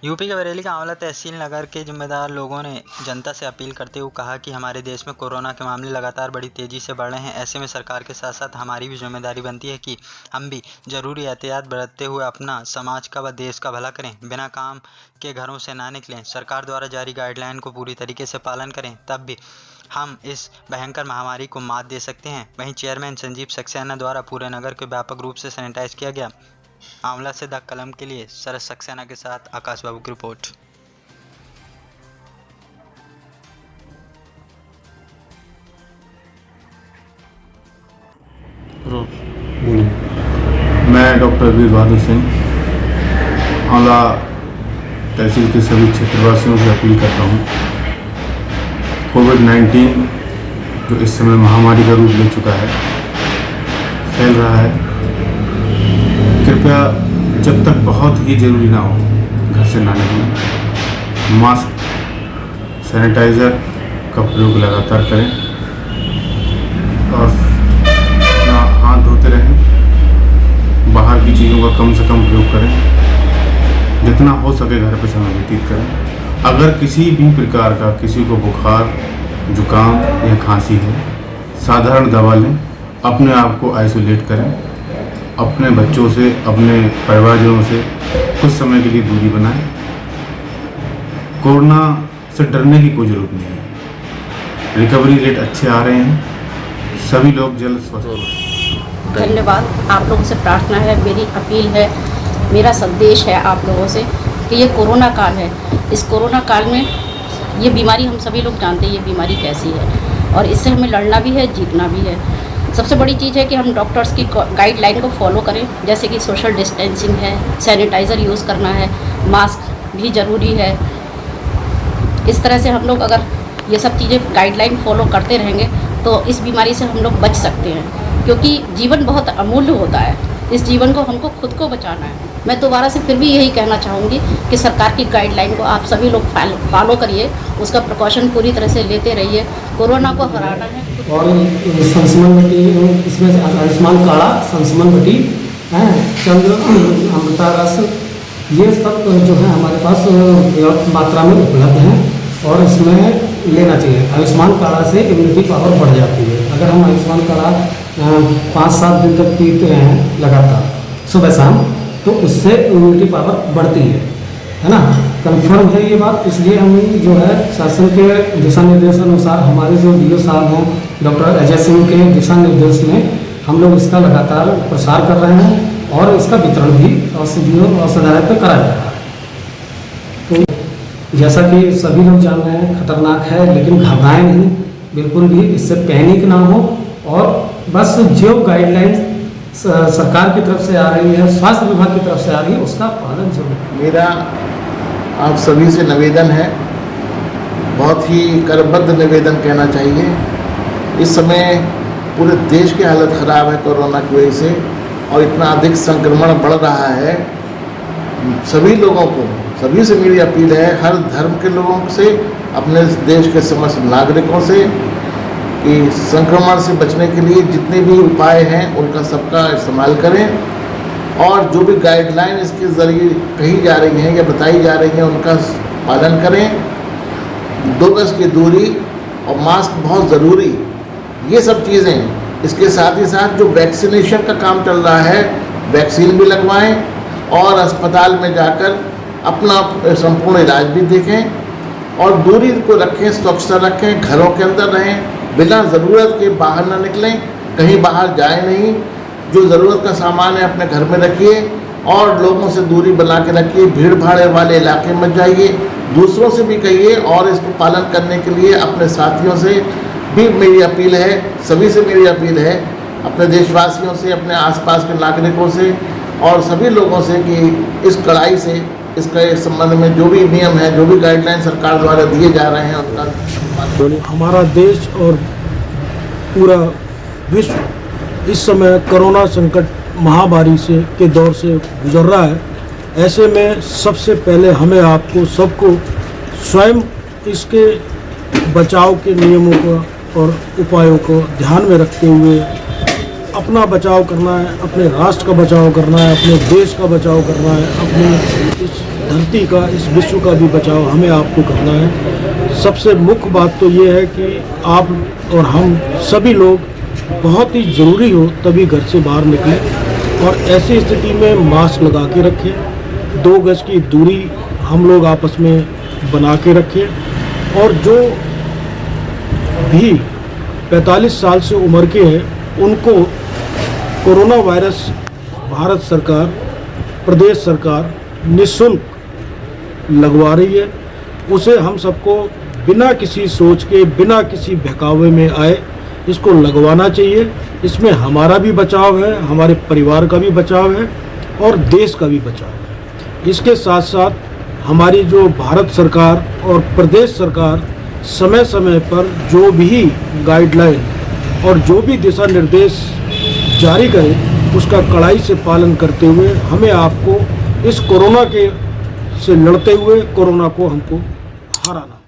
UP के बरेली का आंवला तहसील नगर के जिम्मेदार लोगों ने जनता से अपील करते हुए कहा कि हमारे देश में कोरोना के मामले लगातार बड़ी तेजी से बढ़ रहे हैं। ऐसे में सरकार के साथ साथ हमारी भी जिम्मेदारी बनती है कि हम भी जरूरी एहतियात बरतते हुए अपना, समाज का व देश का भला करें। बिना काम के घरों से ना निकलें, सरकार द्वारा जारी गाइडलाइन को पूरी तरीके से पालन करें, तब भी हम इस भयंकर महामारी को मात दे सकते हैं। वहीं चेयरमैन संजीव सक्सेना द्वारा पूरे नगर को व्यापक रूप से सैनिटाइज किया गया। आंवला से द कलम के लिए शरद सक्सेना के साथ आकाश बाबू की रिपोर्ट। मैं डॉक्टर वीर बहादुर सिंह आंवला तहसील के सभी क्षेत्रवासियों से अपील करता हूँ। कोविड-19 जो इस समय महामारी का रूप ले चुका है, फैल रहा है, कृपया जब तक बहुत ही ज़रूरी ना हो घर से ना निकलें। मास्क, सैनिटाइज़र का प्रयोग लगातार करें और अपना हाथ धोते रहें। बाहर की चीज़ों का कम से कम प्रयोग करें। जितना हो सके घर पे समय व्यतीत करें। अगर किसी भी प्रकार का किसी को बुखार, जुकाम या खांसी है, साधारण दवा लें। अपने आप को आइसोलेट करें। अपने बच्चों से, अपने परिवारजनों से कुछ समय के लिए दूरी बनाएं। कोरोना से डरने की कोई ज़रूरत नहीं है। रिकवरी रेट अच्छे आ रहे हैं। सभी लोग जल्द स्वस्थ हों। धन्यवाद। आप लोगों से प्रार्थना है, मेरी अपील है, मेरा संदेश है आप लोगों से कि ये कोरोना काल है। इस कोरोना काल में ये बीमारी, हम सभी लोग जानते हैं ये बीमारी कैसी है और इससे हमें लड़ना भी है, जीतना भी है। सबसे बड़ी चीज़ है कि हम डॉक्टर्स की गाइडलाइन को फॉलो करें, जैसे कि सोशल डिस्टेंसिंग है, सैनिटाइज़र यूज़ करना है, मास्क भी ज़रूरी है। इस तरह से हम लोग अगर ये सब चीज़ें गाइडलाइन फॉलो करते रहेंगे तो इस बीमारी से हम लोग बच सकते हैं, क्योंकि जीवन बहुत अमूल्य होता है। इस जीवन को हमको खुद को बचाना है। मैं दोबारा से फिर भी यही कहना चाहूँगी कि सरकार की गाइडलाइन को आप सभी लोग फॉलो करिए, उसका प्रिकॉशन पूरी तरह से लेते रहिए। कोरोना को हराना है। और संसमन घटी, इसमें आयुष्मान काढ़ा, संसमन घटी, चंद्र अमृता रस, ये सब जो है हमारे पास पर्याप्त मात्रा में उपलब्ध हैं और इसमें लेना चाहिए। आयुष्मान काढ़ा से इम्यूनिटी पावर बढ़ जाती है। अगर हम आयुष्मान काढ़ा 5-7 दिन तक पीते हैं लगातार सुबह शाम, तो उससे इम्यूनिटी पावर बढ़ती है ना। कंफर्म है ये बात। इसलिए हम जो है शासन के दिशा निर्देश अनुसार, हमारे जो डीओ साहब हैं डॉक्टर अजय सिंह के दिशा निर्देश में हम लोग इसका लगातार प्रसार कर रहे हैं और इसका वितरण भी औषधालय पे करा जा रहा है। तो जैसा कि सभी लोग जान रहे हैं, खतरनाक है, लेकिन घबराएं नहीं बिल्कुल भी, इससे पैनिक ना हो और बस जो गाइडलाइंस सरकार की तरफ से आ रही है, स्वास्थ्य विभाग की तरफ से आ रही है, उसका पालन जरूर। मेरा आप सभी से निवेदन है, बहुत ही करबद्ध निवेदन कहना चाहिए। इस समय पूरे देश की हालत ख़राब है कोरोना की वजह से और इतना अधिक संक्रमण बढ़ रहा है। सभी लोगों को, सभी से मेरी अपील है, हर धर्म के लोगों से, अपने देश के समस्त नागरिकों से, कि संक्रमण से बचने के लिए जितने भी उपाय हैं उनका सबका इस्तेमाल करें और जो भी गाइडलाइन इसके ज़रिए कही जा रही हैं या बताई जा रही हैं उनका पालन करें। 2 गज की दूरी और मास्क बहुत ज़रूरी, ये सब चीज़ें। इसके साथ ही साथ जो वैक्सीनेशन का काम चल रहा है, वैक्सीन भी लगवाएं और अस्पताल में जाकर अपना संपूर्ण इलाज भी देखें और दूरी को रखें, स्वच्छता रखें, घरों के अंदर रहें, बिना ज़रूरत के बाहर ना निकलें, कहीं बाहर जाए नहीं। जो ज़रूरत का सामान है अपने घर में रखिए और लोगों से दूरी बना के रखिए। भीड़ भाड़ वाले इलाके में जाइए, दूसरों से भी कहिए और इसको पालन करने के लिए अपने साथियों से भी मेरी अपील है, सभी से मेरी अपील है, अपने देशवासियों से, अपने आसपास के नागरिकों से और सभी लोगों से कि इस कड़ाई से, इसके संबंध में जो भी नियम है, जो भी गाइडलाइन सरकार द्वारा दिए जा रहे हैं उनका। हमारा देश और पूरा विश्व इस समय कोरोना संकट महामारी के दौर से गुजर रहा है। ऐसे में सबसे पहले हमें आपको सबको स्वयं इसके बचाव के नियमों को और उपायों को ध्यान में रखते हुए अपना बचाव करना है, अपने राष्ट्र का बचाव करना है, अपने देश का बचाव करना है, अपने इस धरती का, इस विश्व का भी बचाव हमें आपको करना है। सबसे मुख्य बात तो ये है कि आप और हम सभी लोग बहुत ही ज़रूरी हो तभी घर से बाहर निकलें और ऐसी स्थिति में मास्क लगा के रखें, 2 गज की दूरी हम लोग आपस में बना के रखें और जो भी 45 साल से उम्र के हैं उनको कोरोना वायरस भारत सरकार, प्रदेश सरकार निःशुल्क लगवा रही है, उसे हम सबको बिना किसी सोच के, बिना किसी बहकावे में आए इसको लगवाना चाहिए। इसमें हमारा भी बचाव है, हमारे परिवार का भी बचाव है और देश का भी बचाव है। इसके साथ साथ हमारी जो भारत सरकार और प्रदेश सरकार समय समय पर जो भी गाइडलाइन और जो भी दिशा निर्देश जारी करें उसका कड़ाई से पालन करते हुए हमें आपको इस कोरोना के से लड़ते हुए कोरोना को हमको हराना।